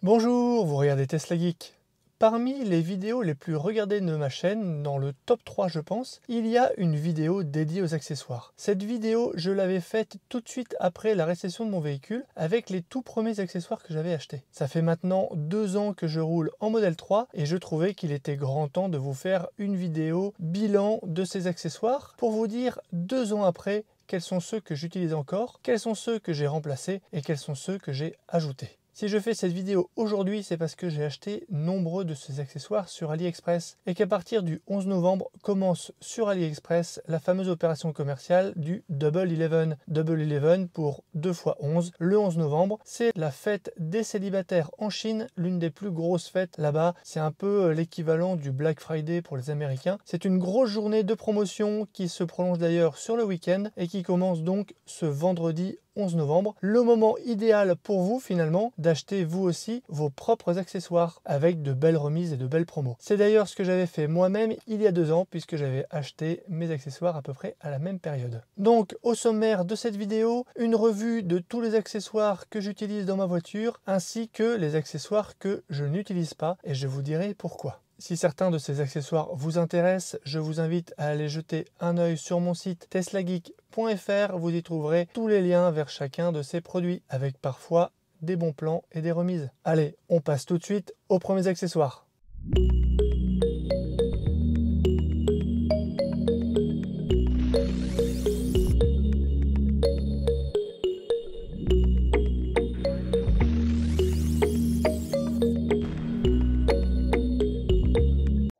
Bonjour, vous regardez Tesla Geek. Parmi les vidéos les plus regardées de ma chaîne, dans le top 3 je pense, il y a une vidéo dédiée aux accessoires. Cette vidéo, je l'avais faite tout de suite après la récession de mon véhicule avec les tout premiers accessoires que j'avais achetés. Ça fait maintenant 2 ans que je roule en modèle 3 et je trouvais qu'il était grand temps de vous faire une vidéo bilan de ces accessoires pour vous dire 2 ans après quels sont ceux que j'utilise encore, quels sont ceux que j'ai remplacés et quels sont ceux que j'ai ajoutés. Si je fais cette vidéo aujourd'hui, c'est parce que j'ai acheté nombreux de ces accessoires sur AliExpress et qu'à partir du 11 novembre commence sur AliExpress la fameuse opération commerciale du Double 11. Double 11 pour 2 x 11. Le 11 novembre, c'est la fête des célibataires en Chine, l'une des plus grosses fêtes là-bas. C'est un peu l'équivalent du Black Friday pour les Américains. C'est une grosse journée de promotion qui se prolonge d'ailleurs sur le week-end et qui commence donc ce vendredi 11 novembre, le moment idéal pour vous finalement d'acheter vous aussi vos propres accessoires avec de belles remises et de belles promos. C'est d'ailleurs ce que j'avais fait moi-même il y a 2 ans puisque j'avais acheté mes accessoires à peu près à la même période. Donc au sommaire de cette vidéo, une revue de tous les accessoires que j'utilise dans ma voiture ainsi que les accessoires que je n'utilise pas et je vous dirai pourquoi. Si certains de ces accessoires vous intéressent, je vous invite à aller jeter un œil sur mon site teslageek.fr. Vous y trouverez tous les liens vers chacun de ces produits, avec parfois des bons plans et des remises. Allez, on passe tout de suite aux premiers accessoires.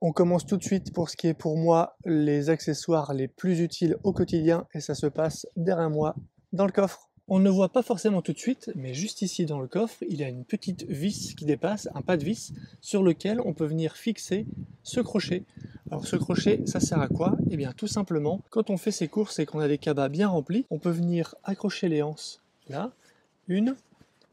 On commence tout de suite pour ce qui est pour moi les accessoires les plus utiles au quotidien et ça se passe derrière moi dans le coffre. On ne voit pas forcément tout de suite, mais juste ici dans le coffre, il y a une petite vis qui dépasse, un pas de vis, sur lequel on peut venir fixer ce crochet. Alors ce crochet, ça sert à quoi? Eh bien tout simplement, quand on fait ses courses et qu'on a des cabas bien remplis, on peut venir accrocher les anses là, une,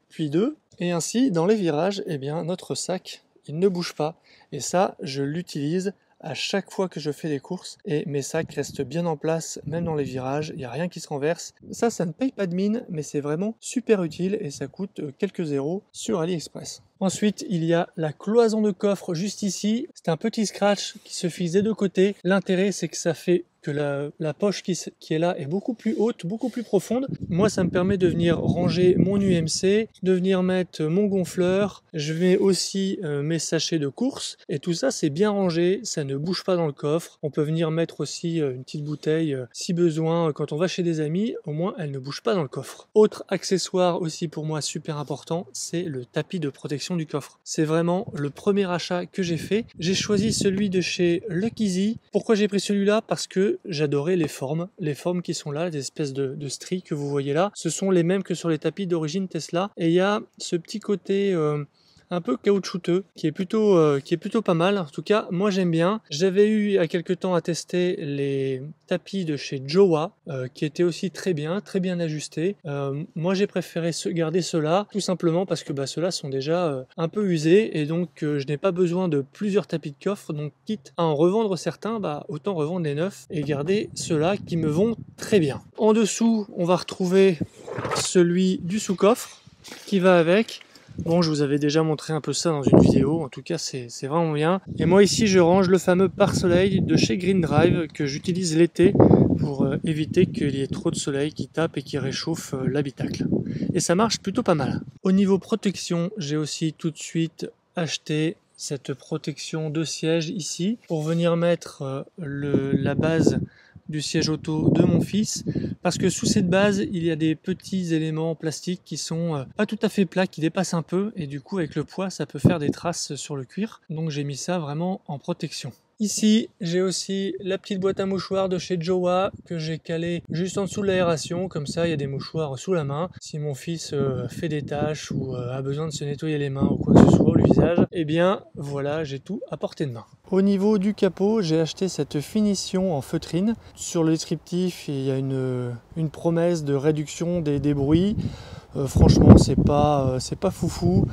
puis deux, et ainsi dans les virages, eh bien notre sac il ne bouge pas. Et ça, je l'utilise à chaque fois que je fais des courses et mes sacs restent bien en place, même dans les virages, il n'y a rien qui se renverse. Ça ne paye pas de mine, mais c'est vraiment super utile et ça coûte quelques euros sur AliExpress. Ensuite, il y a la cloison de coffre juste ici. C'est un petit scratch qui se fixe des deux côtés. L'intérêt, c'est que ça fait que la poche qui est là est beaucoup plus haute, beaucoup plus profonde. Moi, ça me permet de venir ranger mon UMC, de venir mettre mon gonfleur. Je mets aussi mes sachets de course. Et tout ça, c'est bien rangé, ça ne bouge pas dans le coffre. On peut venir mettre aussi une petite bouteille si besoin. Quand on va chez des amis, au moins, elle ne bouge pas dans le coffre. Autre accessoire aussi pour moi super important, c'est le tapis de protection du coffre. C'est vraiment le premier achat que j'ai fait. J'ai choisi celui de chez Luckyz. Pourquoi j'ai pris celui-là? Parce que j'adorais les formes qui sont là, des espèces de stries que vous voyez là. Ce sont les mêmes que sur les tapis d'origine Tesla. Et il y a ce petit côté un peu caoutchouteux qui est plutôt pas mal. En tout cas, moi j'aime bien. J'avais eu il y a quelques temps à tester les tapis de chez Jowa qui étaient aussi très bien ajustés. Moi j'ai préféré garder ceux-là tout simplement parce que ceux-là sont déjà un peu usés et donc je n'ai pas besoin de plusieurs tapis de coffre. Donc quitte à en revendre certains, autant revendre les neufs et garder ceux-là qui me vont très bien. En dessous, on va retrouver celui du sous-coffre qui va avec. Bon, je vous avais déjà montré un peu ça dans une vidéo, en tout cas c'est vraiment bien. Et moi ici je range le fameux pare-soleil de chez Green Drive que j'utilise l'été pour éviter qu'il y ait trop de soleil qui tape et qui réchauffe l'habitacle. Et ça marche plutôt pas mal. Au niveau protection, j'ai aussi tout de suite acheté cette protection de siège ici pour venir mettre la base du siège auto de mon fils parce que sous cette base il y a des petits éléments plastiques qui sont pas tout à fait plats, qui dépassent un peu et du coup avec le poids ça peut faire des traces sur le cuir, donc j'ai mis ça vraiment en protection. Ici, j'ai aussi la petite boîte à mouchoirs de chez Jowa que j'ai calée juste en dessous de l'aération. Comme ça, il y a des mouchoirs sous la main. Si mon fils fait des tâches ou a besoin de se nettoyer les mains ou quoi que ce soit, ou le visage, eh bien voilà, j'ai tout à portée de main. Au niveau du capot, j'ai acheté cette finition en feutrine. Sur le descriptif, il y a une promesse de réduction des bruits. Franchement, c'est pas foufou.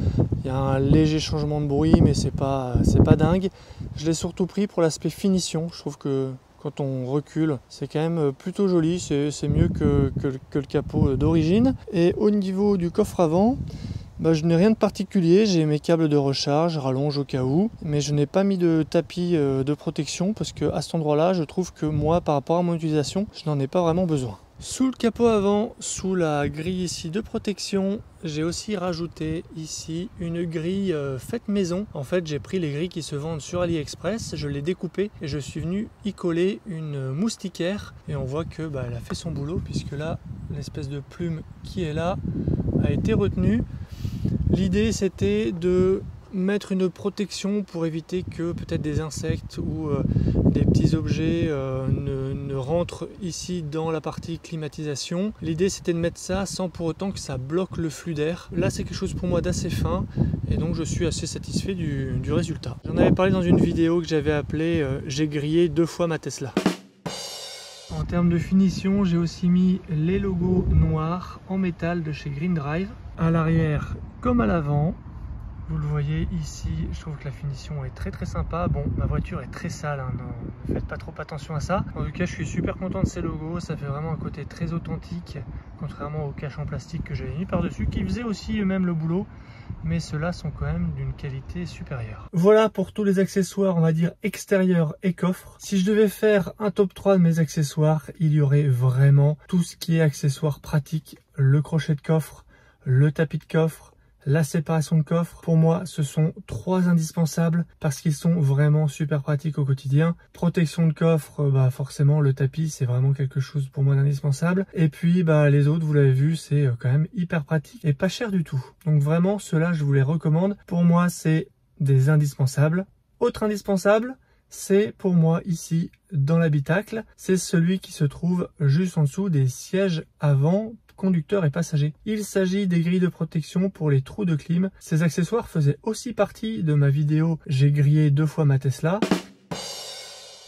Il y a un léger changement de bruit, mais c'est pas dingue. Je l'ai surtout pris pour l'aspect finition. Je trouve que quand on recule, c'est quand même plutôt joli. C'est mieux que le capot d'origine. Et au niveau du coffre avant, Je n'ai rien de particulier, j'ai mes câbles de recharge, rallonge au cas où, mais je n'ai pas mis de tapis de protection parce que à cet endroit-là, je trouve que moi, par rapport à mon utilisation, je n'en ai pas vraiment besoin. Sous le capot avant, sous la grille ici de protection, j'ai aussi rajouté ici une grille faite maison. En fait, j'ai pris les grilles qui se vendent sur AliExpress, je l'ai découpée et je suis venu y coller une moustiquaire. Et on voit que elle a fait son boulot puisque là, l'espèce de plume qui est là a été retenue. L'idée, c'était de mettre une protection pour éviter que peut-être des insectes ou des petits objets ne rentrent ici dans la partie climatisation. L'idée, c'était de mettre ça sans pour autant que ça bloque le flux d'air. Là, c'est quelque chose pour moi d'assez fin et donc je suis assez satisfait du résultat. J'en avais parlé dans une vidéo que j'avais appelée j'ai grillé 2 fois ma Tesla. En termes de finition, j'ai aussi mis les logos noirs en métal de chez Green Drive à l'arrière comme à l'avant. Vous le voyez ici, je trouve que la finition est très sympa. Bon, ma voiture est très sale, hein, non, ne faites pas trop attention à ça. En tout cas, je suis super content de ces logos, ça fait vraiment un côté très authentique, contrairement aux caches en plastique que j'avais mis par-dessus, qui faisaient aussi eux-mêmes le boulot, mais ceux-là sont quand même d'une qualité supérieure. Voilà pour tous les accessoires, on va dire extérieurs et coffres. Si je devais faire un top 3 de mes accessoires, il y aurait vraiment tout ce qui est accessoires pratiques, le crochet de coffre, le tapis de coffre, la séparation de coffre. Pour moi, ce sont 3 indispensables parce qu'ils sont vraiment super pratiques au quotidien. Protection de coffre, forcément le tapis, c'est vraiment quelque chose pour moi d'indispensable. Et puis les autres, vous l'avez vu, c'est quand même hyper pratique et pas cher du tout. Donc vraiment, ceux-là, je vous les recommande. Pour moi, c'est des indispensables. Autre indispensable, c'est pour moi ici dans l'habitacle, c'est celui qui se trouve juste en dessous des sièges avant conducteurs et passagers. Il s'agit des grilles de protection pour les trous de clim. Ces accessoires faisaient aussi partie de ma vidéo j'ai grillé 2 fois ma Tesla.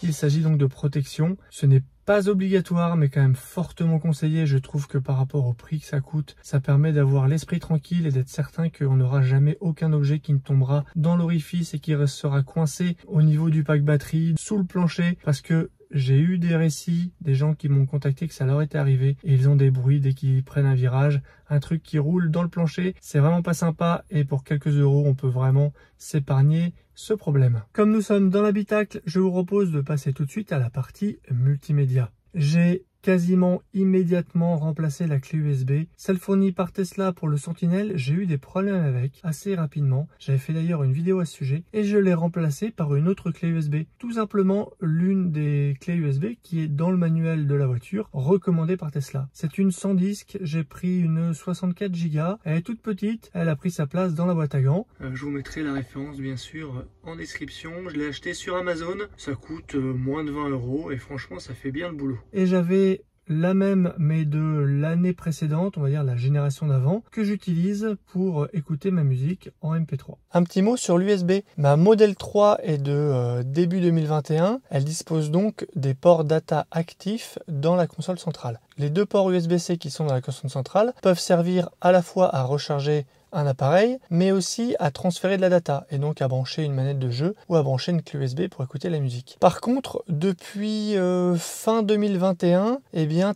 Il s'agit donc de protection. Ce n'est pas obligatoire mais quand même fortement conseillé. Je trouve que par rapport au prix que ça coûte, ça permet d'avoir l'esprit tranquille et d'être certain qu'on n'aura jamais aucun objet qui ne tombera dans l'orifice et qui restera coincé au niveau du pack batterie, sous le plancher, parce que j'ai eu des récits, des gens qui m'ont contacté que ça leur était arrivé et ils ont des bruits dès qu'ils prennent un virage, un truc qui roule dans le plancher, c'est vraiment pas sympa et pour quelques euros on peut vraiment s'épargner ce problème. Comme nous sommes dans l'habitacle, je vous propose de passer tout de suite à la partie multimédia. J'ai quasiment immédiatement remplacé la clé USB. Celle fournie par Tesla pour le Sentinel, j'ai eu des problèmes avec assez rapidement. J'avais fait d'ailleurs une vidéo à ce sujet et je l'ai remplacée par une autre clé USB. Tout simplement l'une des clés USB qui est dans le manuel de la voiture, recommandée par Tesla. C'est une sans disque, j'ai pris une 64 Go. Elle est toute petite, elle a pris sa place dans la boîte à gants. Je vous mettrai la référence bien sûr en description. Je l'ai acheté sur Amazon, ça coûte moins de 20 € et franchement ça fait bien le boulot. Et j'avais la même mais de l'année précédente, on va dire la génération d'avant, que j'utilise pour écouter ma musique en MP3. Un petit mot sur l'USB. Ma Model 3 est de début 2021. Elle dispose donc des ports data actifs dans la console centrale. Les 2 ports USB-C qui sont dans la console centrale peuvent servir à la fois à recharger un appareil, mais aussi à transférer de la data et donc à brancher une manette de jeu ou à brancher une clé USB pour écouter la musique. Par contre, depuis fin 2021,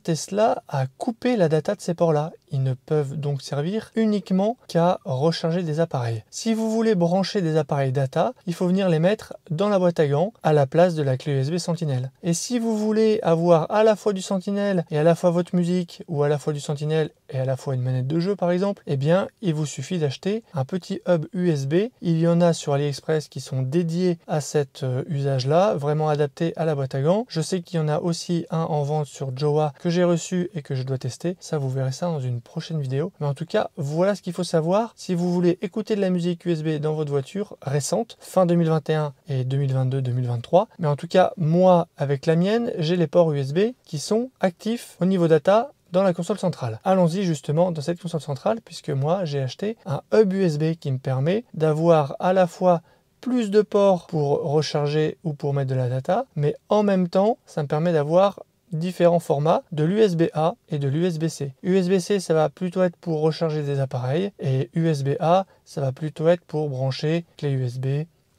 Tesla a coupé la data de ces ports-là. Ils ne peuvent donc servir uniquement qu'à recharger des appareils. Si vous voulez brancher des appareils data, il faut venir les mettre dans la boîte à gants à la place de la clé USB Sentinel. Et si vous voulez avoir à la fois du Sentinel et à la fois votre musique, ou à la fois du Sentinel et à la fois une manette de jeu par exemple, il vous suffit d'acheter un petit hub USB. Il y en a sur AliExpress qui sont dédiés à cet usage-là, vraiment adaptés à la boîte à gants. Je sais qu'il y en a aussi un en vente sur Jowa que j'ai reçu et que je dois tester. Ça, vous verrez ça dans une prochaine vidéo. Mais en tout cas, voilà ce qu'il faut savoir. Si vous voulez écouter de la musique USB dans votre voiture récente, fin 2021 et 2022-2023, mais en tout cas, moi, avec la mienne, j'ai les ports USB qui sont actifs au niveau data dans la console centrale. Allons-y justement dans cette console centrale, puisque moi j'ai acheté un hub USB qui me permet d'avoir à la fois plus de ports pour recharger ou pour mettre de la data, mais en même temps ça me permet d'avoir différents formats de l'USB-A et de l'USB-C. USB-C ça va plutôt être pour recharger des appareils et USB-A ça va plutôt être pour brancher clé USB,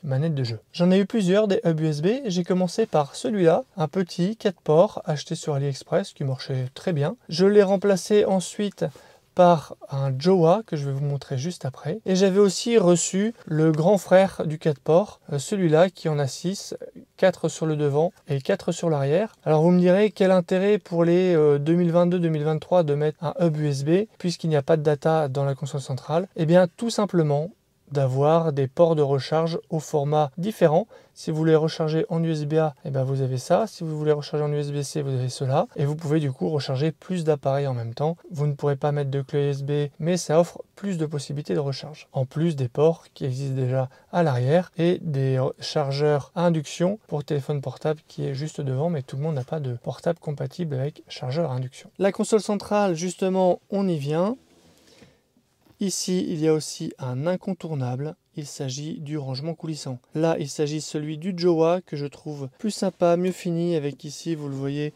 manette de jeu. J'en ai eu plusieurs des hubs USB. J'ai commencé par celui-là, un petit 4 ports acheté sur AliExpress qui marchait très bien. Je l'ai remplacé ensuite par un Jowa que je vais vous montrer juste après. Et j'avais aussi reçu le grand frère du 4 ports, celui-là qui en a 6, 4 sur le devant et 4 sur l'arrière. Alors vous me direz quel intérêt pour les 2022-2023 de mettre un hub USB puisqu'il n'y a pas de data dans la console centrale. Eh bien tout simplement d'avoir des ports de recharge au format différent. Si vous voulez recharger en USB-A, eh bien vous avez ça. Si vous voulez recharger en USB-C, vous avez cela. Et vous pouvez du coup recharger plus d'appareils en même temps. Vous ne pourrez pas mettre de clé USB, mais ça offre plus de possibilités de recharge. En plus des ports qui existent déjà à l'arrière et des chargeurs à induction pour téléphone portable qui est juste devant, mais tout le monde n'a pas de portable compatible avec chargeur à induction. La console centrale, justement, on y vient. Ici, il y a aussi un incontournable, il s'agit du rangement coulissant. Là, il s'agit celui du Jowa que je trouve plus sympa, mieux fini, avec ici, vous le voyez,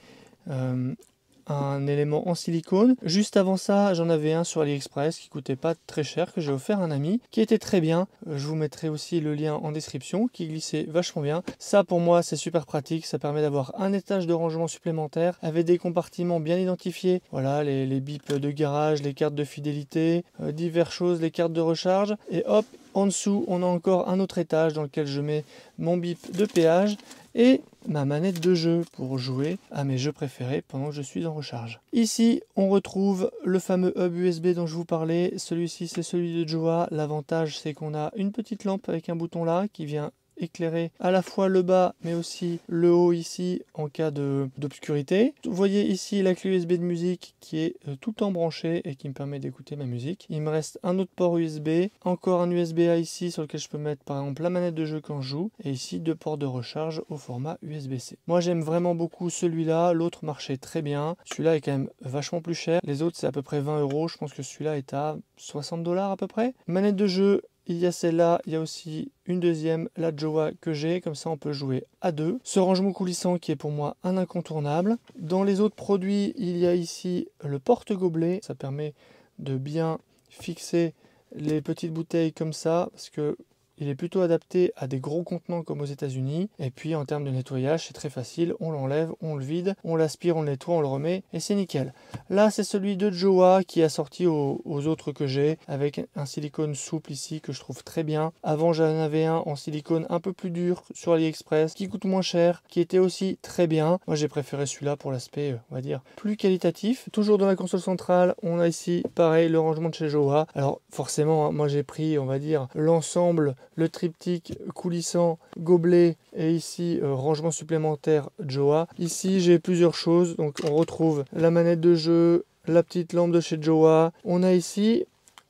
un élément en silicone. Juste avant ça, j'en avais un sur AliExpress qui coûtait pas très cher, que j'ai offert à un ami, qui était très bien. Je vous mettrai aussi le lien en description, qui glissait vachement bien. Ça pour moi c'est super pratique, ça permet d'avoir un étage de rangement supplémentaire avec des compartiments bien identifiés. Voilà, les bips de garage, les cartes de fidélité, diverses choses, les cartes de recharge. Et hop, en dessous on a encore un autre étage dans lequel je mets mon bip de péage et ma manette de jeu pour jouer à mes jeux préférés pendant que je suis en recharge. Ici, on retrouve le fameux hub USB dont je vous parlais. Celui-ci, c'est celui de Jowa. L'avantage, c'est qu'on a une petite lampe avec un bouton là qui vient éclairer à la fois le bas mais aussi le haut ici en cas d'obscurité. Vous voyez ici la clé USB de musique qui est tout le temps branchée et qui me permet d'écouter ma musique. Il me reste un autre port USB, encore un USB-A ici sur lequel je peux mettre par exemple la manette de jeu quand je joue et ici deux ports de recharge au format USB-C. Moi j'aime vraiment beaucoup celui-là, l'autre marchait très bien. Celui-là est quand même vachement plus cher. Les autres c'est à peu près 20 €, je pense que celui-là est à 60 $ à peu près. Manette de jeu, il y a celle-là, il y a aussi une deuxième, la Jowa que j'ai, comme ça on peut jouer à deux. Ce rangement coulissant qui est pour moi un incontournable. Dans les autres produits, il y a ici le porte-gobelet, ça permet de bien fixer les petites bouteilles comme ça, parce que il est plutôt adapté à des gros contenants comme aux États-Unis. Et puis en termes de nettoyage, c'est très facile. On l'enlève, on le vide, on l'aspire, on le nettoie, on le remet et c'est nickel. Là, c'est celui de Jowa qui est assorti aux autres que j'ai avec un silicone souple ici que je trouve très bien. Avant, j'en avais un en silicone un peu plus dur sur AliExpress qui coûte moins cher, qui était aussi très bien. Moi, j'ai préféré celui-là pour l'aspect, on va dire, plus qualitatif. Toujours dans la console centrale, on a ici, pareil, le rangement de chez Jowa. Alors, forcément, hein, moi, j'ai pris, on va dire, l'ensemble, le triptyque coulissant, gobelet et ici rangement supplémentaire Jowa. Ici j'ai plusieurs choses, donc on retrouve la manette de jeu, la petite lampe de chez Jowa. On a ici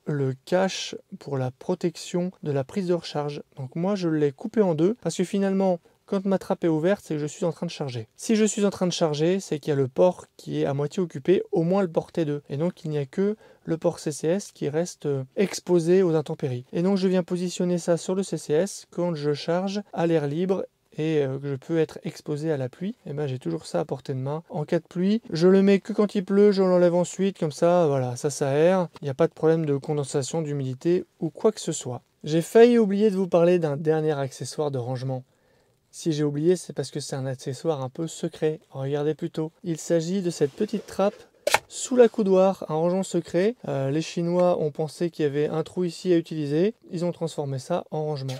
le cache pour la protection de la prise de recharge. Donc moi je l'ai coupé en deux parce que finalement quand ma trappe est ouverte, c'est que je suis en train de charger. Si je suis en train de charger, c'est qu'il y a le port qui est à moitié occupé, au moins le port T2. Et donc il n'y a que le port CCS qui reste exposé aux intempéries. Et donc je viens positionner ça sur le CCS quand je charge à l'air libre et que je peux être exposé à la pluie. Et ben j'ai toujours ça à portée de main. En cas de pluie, je le mets que quand il pleut, je l'enlève ensuite, comme ça, voilà, ça s'aère. Il n'y a pas de problème de condensation, d'humidité ou quoi que ce soit. J'ai failli oublier de vous parler d'un dernier accessoire de rangement. Si j'ai oublié, c'est parce que c'est un accessoire un peu secret. Regardez plutôt. Il s'agit de cette petite trappe sous la coudoir, un rangement secret. Les Chinois ont pensé qu'il y avait un trou ici à utiliser. Ils ont transformé ça en rangement.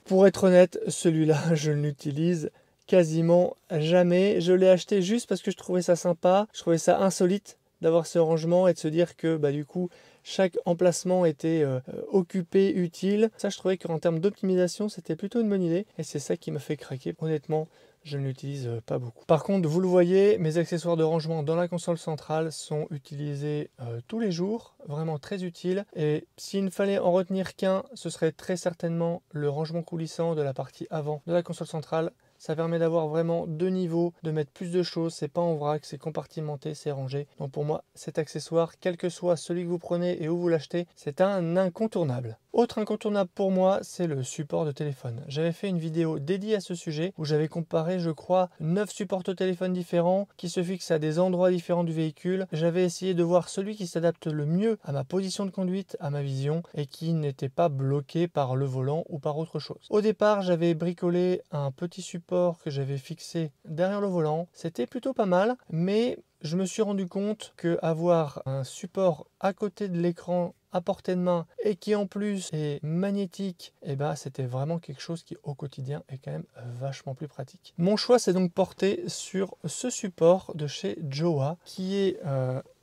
Pour être honnête, celui-là, je ne l'utilise quasiment jamais. Je l'ai acheté juste parce que je trouvais ça sympa. Je trouvais ça insolite d'avoir ce rangement et de se dire que du coup, chaque emplacement était occupé, utile. Ça, je trouvais qu'en termes d'optimisation, c'était plutôt une bonne idée. Et c'est ça qui m'a fait craquer. Honnêtement, je ne l'utilise pas beaucoup. Par contre, vous le voyez, mes accessoires de rangement dans la console centrale sont utilisés tous les jours, vraiment très utiles. Et s'il ne fallait en retenir qu'un, ce serait très certainement le rangement coulissant de la partie avant de la console centrale. Ça permet d'avoir vraiment deux niveaux, de mettre plus de choses, c'est pas en vrac, c'est compartimenté, c'est rangé. Donc pour moi, cet accessoire, quel que soit celui que vous prenez et où vous l'achetez, c'est un incontournable. Autre incontournable pour moi, c'est le support de téléphone. J'avais fait une vidéo dédiée à ce sujet où j'avais comparé, je crois, 9 supports de téléphone différents qui se fixent à des endroits différents du véhicule. J'avais essayé de voir celui qui s'adapte le mieux à ma position de conduite, à ma vision et qui n'était pas bloqué par le volant ou par autre chose. Au départ, j'avais bricolé un petit support que j'avais fixé derrière le volant. C'était plutôt pas mal, mais je me suis rendu compte que avoir un support à côté de l'écran à portée de main et qui en plus est magnétique, et ben c'était vraiment quelque chose qui au quotidien est quand même vachement plus pratique. Mon choix s'est donc porté sur ce support de chez Jowa qui est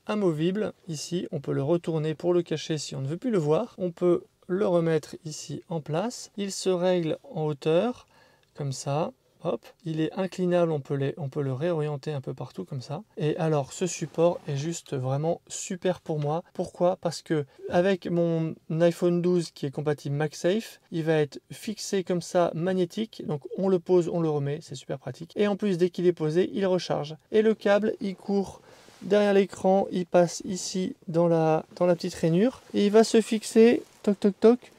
amovible. Ici, on peut le retourner pour le cacher si on ne veut plus le voir. On peut le remettre ici en place. Il se règle en hauteur, comme ça. Hop, il est inclinable, on peut le réorienter un peu partout comme ça. Et alors, ce support est juste vraiment super pour moi. Pourquoi? Parce que avec mon iPhone 12 qui est compatible MagSafe, il va être fixé comme ça, magnétique. Donc, on le pose, on le remet, c'est super pratique. Et en plus, dès qu'il est posé, il recharge. Et le câble, il court derrière l'écran, il passe ici dans la petite rainure. Et il va se fixer, toc toc toc,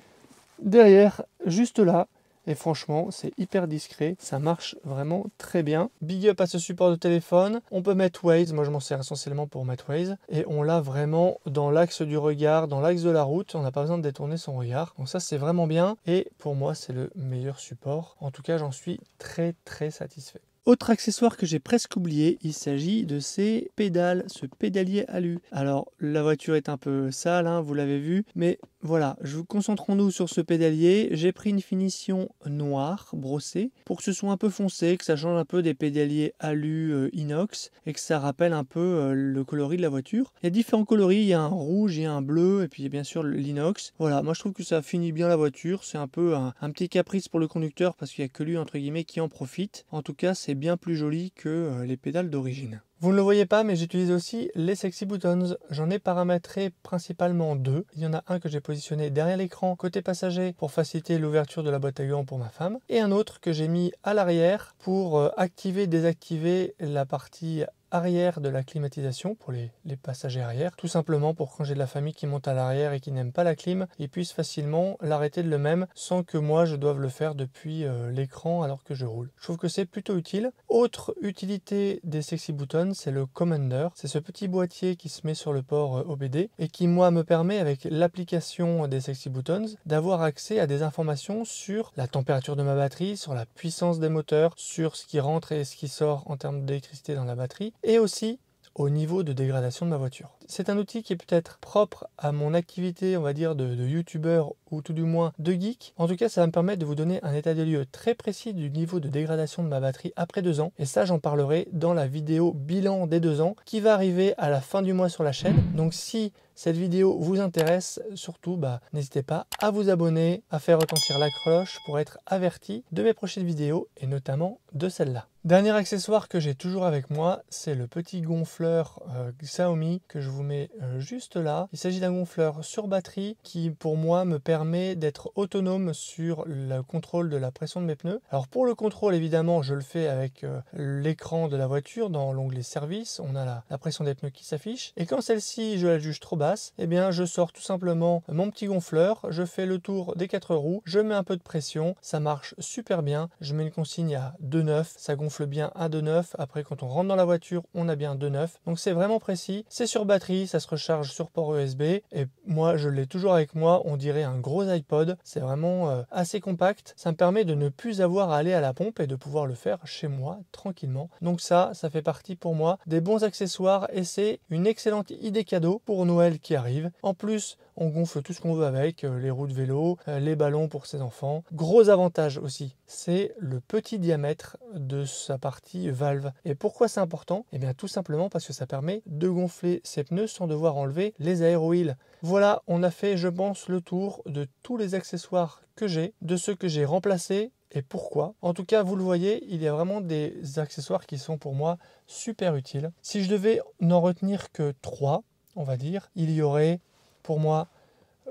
derrière, juste là. Et franchement, c'est hyper discret, ça marche vraiment très bien. Big up à ce support de téléphone. On peut mettre Waze, moi je m'en sers essentiellement pour mettre Waze. Et on l'a vraiment dans l'axe du regard, dans l'axe de la route. On n'a pas besoin de détourner son regard. Donc ça, c'est vraiment bien. Et pour moi, c'est le meilleur support. En tout cas, j'en suis très très satisfait. Autre accessoire que j'ai presque oublié, il s'agit de ces pédales, ce pédalier alu. Alors la voiture est un peu sale, hein, vous l'avez vu, mais voilà, concentrons-nous sur ce pédalier. J'ai pris une finition noire, brossée, pour que ce soit un peu foncé, que ça change un peu des pédaliers alu inox, et que ça rappelle un peu le coloris de la voiture. Il y a différents coloris, il y a un rouge, il y a un bleu, et puis il y a bien sûr l'inox. Voilà, moi je trouve que ça finit bien la voiture, c'est un peu un petit caprice pour le conducteur, parce qu'il n'y a que lui, entre guillemets, qui en profite. En tout cas, c'est bien plus joli que les pédales d'origine. Vous ne le voyez pas, mais j'utilise aussi les Sexy Buttons. J'en ai paramétré principalement deux. Il y en a un que j'ai positionné derrière l'écran côté passager pour faciliter l'ouverture de la boîte à gants pour ma femme, et un autre que j'ai mis à l'arrière pour activer et désactiver la partie arrière de la climatisation pour les passagers arrière, tout simplement pour quand j'ai de la famille qui monte à l'arrière et qui n'aime pas la clim, ils puissent facilement l'arrêter de le même sans que moi je doive le faire depuis l'écran alors que je roule. Je trouve que c'est plutôt utile. Autre utilité des Sexy Buttons, c'est le Commander. C'est ce petit boîtier qui se met sur le port OBD et qui moi me permet avec l'application des Sexy Buttons d'avoir accès à des informations sur la température de ma batterie, sur la puissance des moteurs, sur ce qui rentre et ce qui sort en termes d'électricité dans la batterie, et aussi au niveau de dégradation de ma voiture. C'est un outil qui est peut-être propre à mon activité, on va dire, de youtubeur ou tout du moins de geek. En tout cas, ça va me permettre de vous donner un état des lieux très précis du niveau de dégradation de ma batterie après 2 ans. Et ça, j'en parlerai dans la vidéo bilan des 2 ans qui va arriver à la fin du mois sur la chaîne. Donc si cette vidéo vous intéresse, surtout, n'hésitez pas à vous abonner, à faire retentir la cloche pour être averti de mes prochaines vidéos et notamment de celle-là. Dernier accessoire que j'ai toujours avec moi, c'est le petit gonfleur Xiaomi que je vous mets juste là. Il s'agit d'un gonfleur sur batterie qui pour moi me permet d'être autonome sur le contrôle de la pression de mes pneus. Alors pour le contrôle, évidemment, je le fais avec l'écran de la voiture. Dans l'onglet service, on a la pression des pneus qui s'affiche. Et quand celle-ci, je la juge trop basse, eh bien je sors tout simplement mon petit gonfleur, je fais le tour des 4 roues, je mets un peu de pression, ça marche super bien. Je mets une consigne à 2,9, ça gonfle bien à 2,9. Après, quand on rentre dans la voiture, on a bien 2,9. Donc c'est vraiment précis. C'est sur batterie, ça se recharge sur port USB. Et moi, je l'ai toujours avec moi. On dirait un gros iPod. C'est vraiment assez compact. Ça me permet de ne plus avoir à aller à la pompe et de pouvoir le faire chez moi tranquillement. Donc ça fait partie pour moi des bons accessoires et c'est une excellente idée cadeau pour Noël qui arrive. En plus, on gonfle tout ce qu'on veut avec, les roues de vélo, les ballons pour ses enfants. Gros avantage aussi, c'est le petit diamètre de sa partie valve. Et pourquoi c'est important? Eh bien tout simplement parce que ça permet de gonfler ses pneus sans devoir enlever les aéro-wheels. Voilà, on a fait, je pense, le tour de tous les accessoires que j'ai, de ceux que j'ai remplacés et pourquoi. En tout cas, vous le voyez, il y a vraiment des accessoires qui sont pour moi super utiles. Si je devais n'en retenir que 3, on va dire, il y aurait pour moi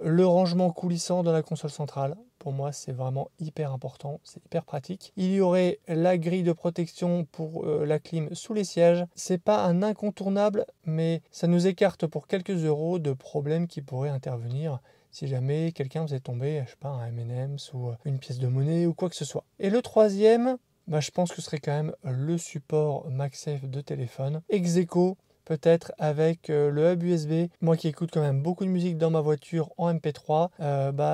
le rangement coulissant de la console centrale. Pour moi, c'est vraiment hyper important, c'est hyper pratique. Il y aurait la grille de protection pour la clim sous les sièges. C'est pas un incontournable, mais ça nous écarte pour quelques euros de problèmes qui pourraient intervenir si jamais quelqu'un faisait tomber, je sais pas, un M&M's ou une pièce de monnaie ou quoi que ce soit. Et le troisième, je pense que ce serait quand même le support MagSafe de téléphone. Ex-aequo, peut-être avec le hub USB. Moi qui écoute quand même beaucoup de musique dans ma voiture en MP3,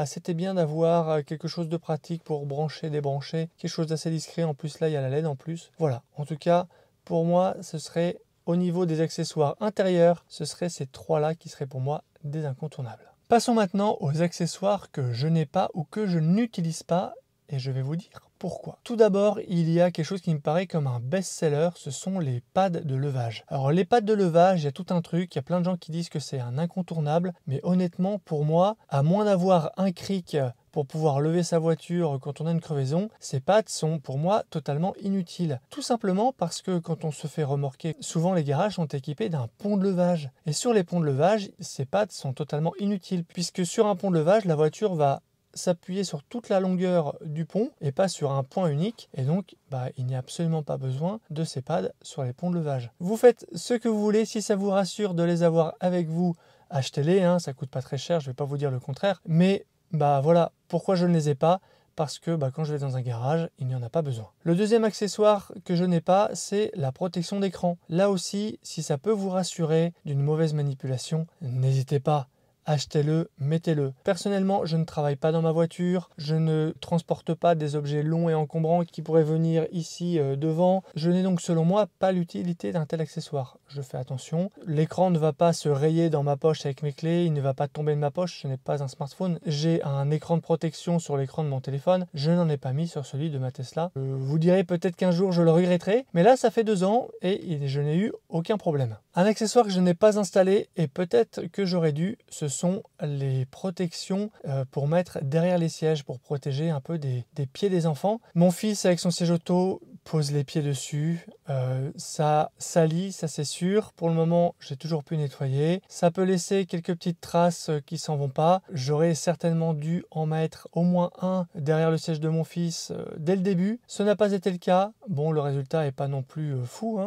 c'était bien d'avoir quelque chose de pratique pour brancher, débrancher, quelque chose d'assez discret. En plus là, il y a la LED en plus. Voilà, en tout cas, pour moi, ce serait au niveau des accessoires intérieurs, ce seraient ces trois-là qui seraient pour moi des incontournables. Passons maintenant aux accessoires que je n'ai pas ou que je n'utilise pas et je vais vous dire pourquoi. Tout d'abord, il y a quelque chose qui me paraît comme un best-seller, ce sont les pads de levage. Alors les pads de levage, il y a tout un truc, il y a plein de gens qui disent que c'est un incontournable, mais honnêtement pour moi, à moins d'avoir un cric pour pouvoir lever sa voiture quand on a une crevaison, ces pads sont pour moi totalement inutiles. Tout simplement parce que quand on se fait remorquer, souvent les garages sont équipés d'un pont de levage. Et sur les ponts de levage, ces pads sont totalement inutiles puisque sur un pont de levage, la voiture va s'appuyer sur toute la longueur du pont et pas sur un point unique et donc il n'y a absolument pas besoin de ces pads sur les ponts de levage. Vous faites ce que vous voulez, si ça vous rassure de les avoir avec vous, achetez-les, ça coûte pas très cher, je vais pas vous dire le contraire, mais voilà pourquoi je ne les ai pas. Parce que quand je vais dans un garage, il n'y en a pas besoin. Le deuxième accessoire que je n'ai pas, c'est la protection d'écran. Là aussi, si ça peut vous rassurer d'une mauvaise manipulation, n'hésitez pas. Achetez-le, mettez-le. Personnellement, je ne travaille pas dans ma voiture, je ne transporte pas des objets longs et encombrants qui pourraient venir ici devant. Je n'ai donc selon moi pas l'utilité d'un tel accessoire. Je fais attention. L'écran ne va pas se rayer dans ma poche avec mes clés, il ne va pas tomber de ma poche, ce n'est pas un smartphone. J'ai un écran de protection sur l'écran de mon téléphone, je n'en ai pas mis sur celui de ma Tesla. Vous direz peut-être qu'un jour je le regretterai, mais là ça fait 2 ans et je n'ai eu aucun problème. Un accessoire que je n'ai pas installé et peut-être que j'aurais dû, ce sont les protections pour mettre derrière les sièges pour protéger un peu des pieds des enfants. Mon fils avec son siège auto pose les pieds dessus, ça salit, ça c'est sûr. Pour le moment, j'ai toujours pu nettoyer. Ça peut laisser quelques petites traces qui s'en vont pas. J'aurais certainement dû en mettre au moins un derrière le siège de mon fils dès le début. Ce n'a pas été le cas. Bon, le résultat est pas non plus fou,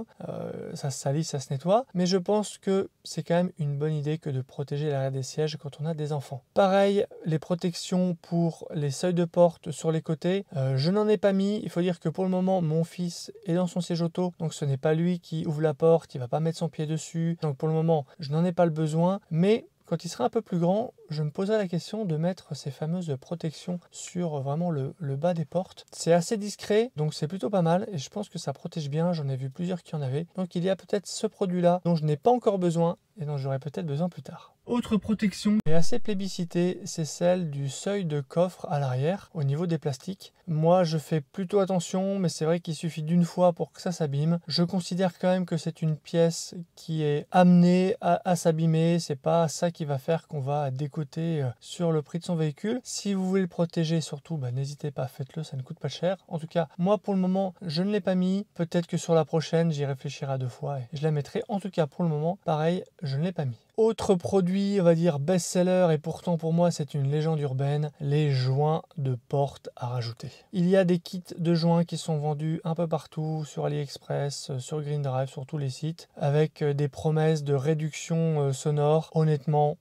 ça se salit, ça se nettoie. Mais je pense que c'est quand même une bonne idée que de protéger l'arrière des sièges quand on a des enfants. Pareil, les protections pour les seuils de porte sur les côtés, je n'en ai pas mis. Il faut dire que pour le moment, mon fils est dans son siège auto, donc ce n'est pas lui qui ouvre la porte, il ne va pas mettre son pied dessus. Donc pour le moment, je n'en ai pas le besoin, mais quand il sera un peu plus grand, je me poserai la question de mettre ces fameuses protections sur vraiment le bas des portes. C'est assez discret, donc c'est plutôt pas mal et je pense que ça protège bien. J'en ai vu plusieurs qui en avaient. Donc il y a peut-être ce produit-là dont je n'ai pas encore besoin et dont j'aurai peut-être besoin plus tard. Autre protection est assez plébiscitée, c'est celle du seuil de coffre à l'arrière au niveau des plastiques. Moi je fais plutôt attention, mais c'est vrai qu'il suffit d'une fois pour que ça s'abîme. Je considère quand même que c'est une pièce qui est amenée à s'abîmer, c'est pas ça qui va faire qu'on va décoter sur le prix de son véhicule. Si vous voulez le protéger surtout, n'hésitez pas, faites-le, ça ne coûte pas cher. En tout cas, moi pour le moment, je ne l'ai pas mis. Peut-être que sur la prochaine, j'y réfléchirai à 2 fois et je la mettrai. En tout cas, pour le moment, pareil, je ne l'ai pas mis. Autre produit, on va dire best-seller, et pourtant pour moi c'est une légende urbaine, les joints de porte à rajouter. Il y a des kits de joints qui sont vendus un peu partout, sur AliExpress, sur Green Drive, sur tous les sites, avec des promesses de réduction sonore. Honnêtement,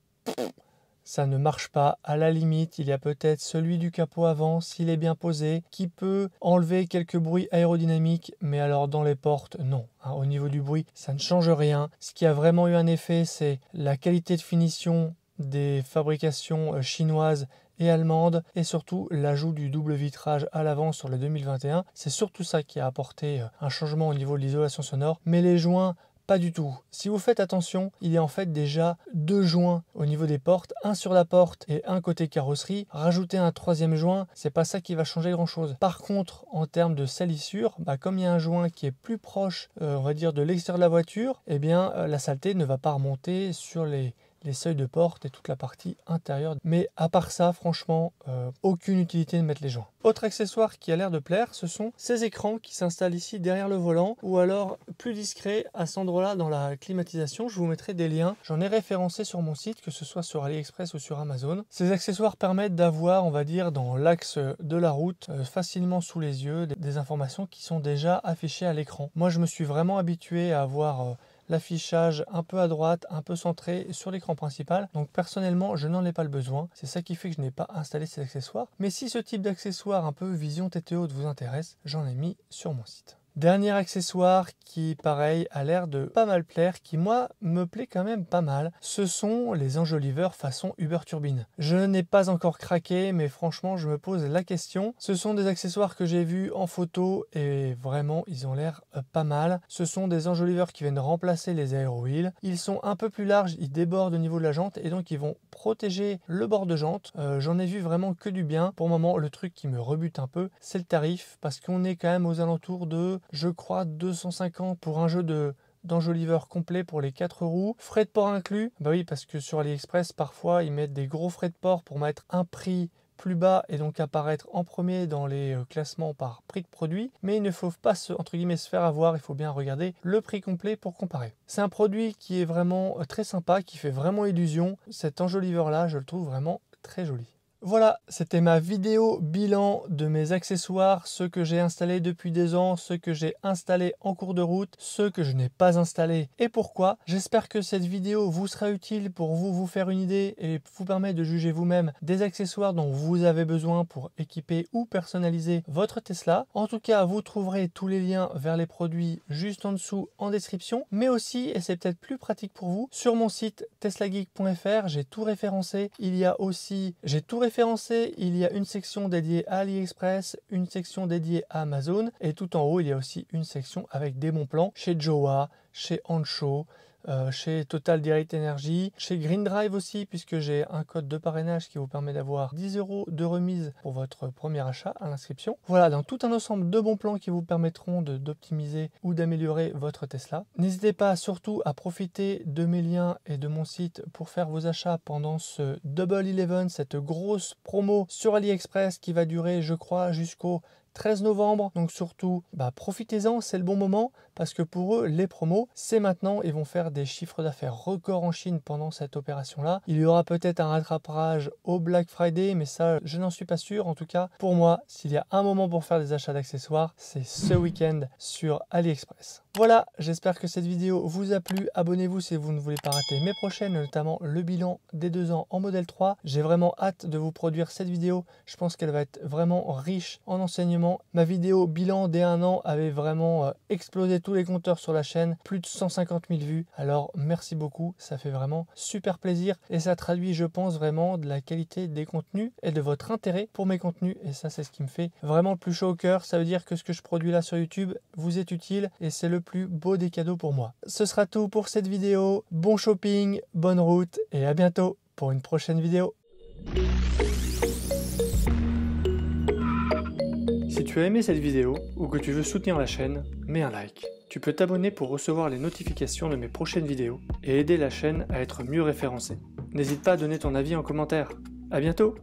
ça ne marche pas. À la limite, il y a peut-être celui du capot avant, s'il est bien posé, qui peut enlever quelques bruits aérodynamiques, mais alors dans les portes, non. Au niveau du bruit, ça ne change rien. Ce qui a vraiment eu un effet, c'est la qualité de finition des fabrications chinoises et allemandes, et surtout l'ajout du double vitrage à l'avant sur le 2021. C'est surtout ça qui a apporté un changement au niveau de l'isolation sonore. Mais les joints, pas du tout. Si vous faites attention, il y a en fait déjà 2 joints au niveau des portes, un sur la porte et un côté carrosserie. Rajouter un 3e joint, c'est pas ça qui va changer grand chose. Par contre, en termes de salissure, comme il y a un joint qui est plus proche, on va dire de l'extérieur de la voiture, la saleté ne va pas remonter sur les seuils de porte et toute la partie intérieure. Mais à part ça, franchement, aucune utilité de mettre les joints. Autre accessoire qui a l'air de plaire, ce sont ces écrans qui s'installent ici derrière le volant, ou alors plus discret à cet endroit-là dans la climatisation. Je vous mettrai des liens. J'en ai référencé sur mon site, que ce soit sur AliExpress ou sur Amazon. Ces accessoires permettent d'avoir, on va dire, dans l'axe de la route, facilement sous les yeux, des informations qui sont déjà affichées à l'écran. Moi, je me suis vraiment habitué à avoir l'affichage un peu à droite, un peu centré sur l'écran principal. Donc personnellement, je n'en ai pas le besoin. C'est ça qui fait que je n'ai pas installé ces accessoires. Mais si ce type d'accessoire un peu vision tête haute vous intéresse, j'en ai mis sur mon site. Dernier accessoire qui, pareil, a l'air de pas mal plaire, qui moi me plaît quand même pas mal, ce sont les enjoliveurs façon Uber Turbine. Je n'ai pas encore craqué, mais franchement je me pose la question. Ce sont des accessoires que j'ai vus en photo et vraiment ils ont l'air pas mal. Ce sont des enjoliveurs qui viennent remplacer les Aero Wheel. Ils sont un peu plus larges, ils débordent au niveau de la jante et donc ils vont protéger le bord de jante. J'en ai vu vraiment que du bien. Pour le moment, le truc qui me rebute un peu, c'est le tarif parce qu'on est quand même aux alentours de, je crois, 250 pour un jeu d'enjoliveur complet pour les 4 roues. Frais de port inclus, bah oui, parce que sur AliExpress, parfois, ils mettent des gros frais de port pour mettre un prix plus bas et donc apparaître en premier dans les classements par prix de produit, mais il ne faut pas entre guillemets se faire avoir, il faut bien regarder le prix complet pour comparer. C'est un produit qui est vraiment très sympa, qui fait vraiment illusion. Cet enjoliveur là, je le trouve vraiment très joli. Voilà, c'était ma vidéo bilan de mes accessoires, ceux que j'ai installés depuis des ans, ceux que j'ai installés en cours de route, ceux que je n'ai pas installés et pourquoi. J'espère que cette vidéo vous sera utile pour vous faire une idée et vous permettre de juger vous-même des accessoires dont vous avez besoin pour équiper ou personnaliser votre Tesla. En tout cas, vous trouverez tous les liens vers les produits juste en dessous en description, mais aussi, et c'est peut-être plus pratique pour vous, sur mon site teslageek.fr, j'ai tout référencé. Il y a une section dédiée à AliExpress, une section dédiée à Amazon et tout en haut il y a aussi une section avec des bons plans chez Jowa, chez Ancho, chez Total Direct Energy, chez Green Drive aussi, puisque j'ai un code de parrainage qui vous permet d'avoir 10 € de remise pour votre premier achat à l'inscription. Voilà, dans tout un ensemble de bons plans qui vous permettront d'optimiser ou d'améliorer votre Tesla. N'hésitez pas surtout à profiter de mes liens et de mon site pour faire vos achats pendant ce Double 11, cette grosse promo sur AliExpress qui va durer, je crois, jusqu'au 13 novembre, donc surtout profitez-en, c'est le bon moment parce que pour eux les promos c'est maintenant. Ils vont faire des chiffres d'affaires records en Chine pendant cette opération là. Il y aura peut-être un rattrapage au Black Friday, mais ça je n'en suis pas sûr. En tout cas pour moi, s'il y a un moment pour faire des achats d'accessoires, c'est ce week-end sur AliExpress. Voilà, j'espère que cette vidéo vous a plu. Abonnez-vous si vous ne voulez pas rater mes prochaines, notamment le bilan des 2 ans en modèle 3. J'ai vraiment hâte de vous produire cette vidéo. Je pense qu'elle va être vraiment riche en enseignements. Ma vidéo bilan des 1 an avait vraiment explosé tous les compteurs sur la chaîne. Plus de 150 000 vues. Alors merci beaucoup, ça fait vraiment super plaisir. Et ça traduit, je pense, vraiment de la qualité des contenus et de votre intérêt pour mes contenus. Et ça, c'est ce qui me fait vraiment le plus chaud au cœur. Ça veut dire que ce que je produis là sur YouTube vous est utile et c'est le plus beau des cadeaux pour moi. Ce sera tout pour cette vidéo. Bon shopping, bonne route et à bientôt pour une prochaine vidéo. Si tu as aimé cette vidéo ou que tu veux soutenir la chaîne, mets un like. Tu peux t'abonner pour recevoir les notifications de mes prochaines vidéos et aider la chaîne à être mieux référencée. N'hésite pas à donner ton avis en commentaire. À bientôt!